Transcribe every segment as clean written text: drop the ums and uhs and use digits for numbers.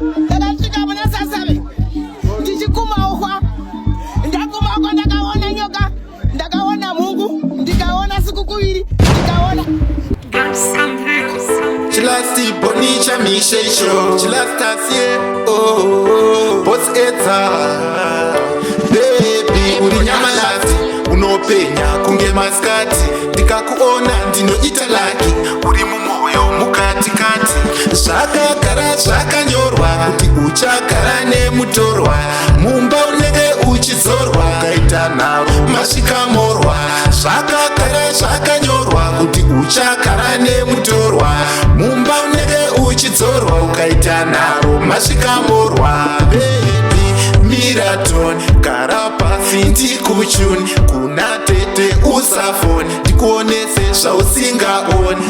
Ndakasvika muna Sasabe ndichikuma uhwa, ndaguma uko ndakaona nyoka, ndakaona mhungu, ndikaona sikukuviri, ndikaona Chilasti bonicha misheisho chilastasie oh boss eta baby uri nyamalasi unopenya kunge maskati ndikakuona ndinoita laki uri mumoyo mukati kati zvakagara zvakanyorwa kuti uchagara nemutorwa mumba unenge uchidzorwa ukaita nharo masvikamorwa zvakagara zvakanyorwa kuti uchagara nemutorwa mumba unenge uchidzorwa ukaita nharo masvikamorwa bebi miraton gara pasi ndikuchuni kuna tete usafoni ndikuonese zvausingaoni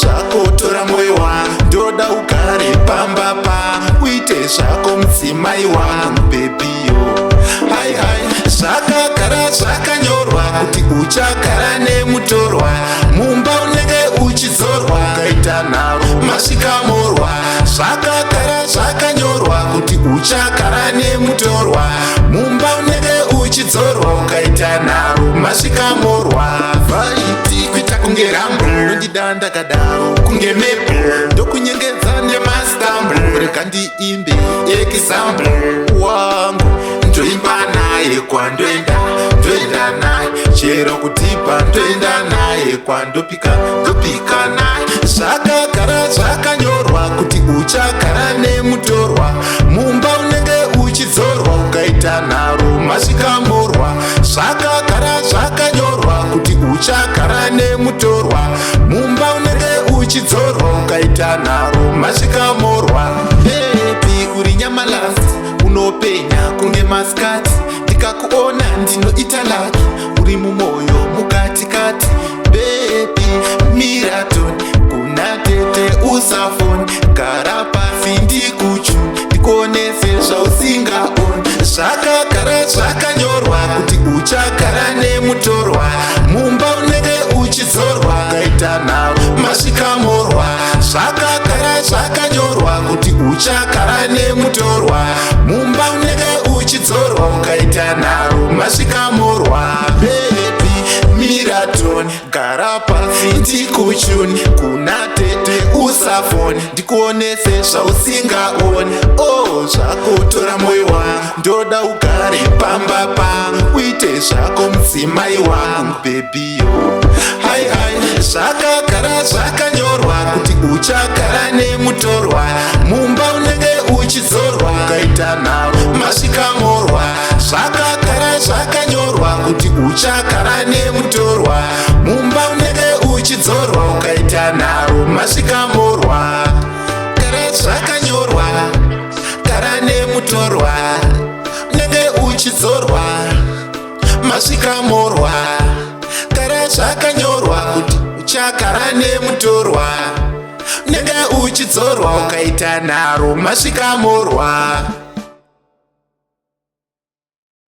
zvakotora mwoyo wangu ndoda ugare pamba pangu uite zvako mudzimai wangu bebiyo hai zvakagara zvakanyorwa kuti uchagara nemutorwa mumba unenge uchidzorwa ukaita nharo masvikamorwa zvakagara zvakanyorwa kuti uchagara nemutorwa mumba unenge uchidzorwa ukaita nharo masvikamorwa vaiti kuita kunge rambo nondida ndakadaro kunge mepo ndokunyengedza nemastambo rega ndiimbe example wangu ndoimba naye kwandoenda ndoenda naye chero kutipa ndoenda naye kwandopika ndopika naye zvakagara zvakanyorwa kuti uchagara nemutorwa mumba unenge uchidzorwa ukaita nharo masvikamorwa zvakagara zvakanyorwa kuti uchagara nemutorwa mumba unenge uchidzorwa ukaita nharo masvikamorwa bebi uri nyamalasi unopenya kunge maskati ndikakuona ndinoita laki uri mumoyo mukatikati bebi miraton kuna tete usafoni gara pasi ndikuchu ndikuonese zvausingaoni zvakagara zvakanyorwa kuti uchagara nemutorwa mumba unenge uchidzorwa ukaita nharo masvikamorwa zvakagara zvakanyorwa kuti uchagara nemutorwa mumba unenge uchidzorwa ukaita nharo masvikamorwa bebi miraton gara pasi ndikuchuni kuna tete usafoni ndikuonese zvausingaoni zvakotora mwoyo wangu ndoda ugare pamba pangu uite zvako mudzimai wangu bebiyo hai zvakagara zvakanyorwa kuti uchagara nemutorwa mumba unenge uchidzorwa ukaita nharo masvikamorwa zvakagara zvakanyorwa kuti uchagara nemutorwa mumba unenge uchidzorwa ukaita nharo masvikamorwa gara zvakanyorwa gara nemutorwa unenge uchidzorwa masvikamorwa gara zvakanyorwa kuti uchagara nemutorwa unenge uchidzorwa ukaita nharo masvikamorwa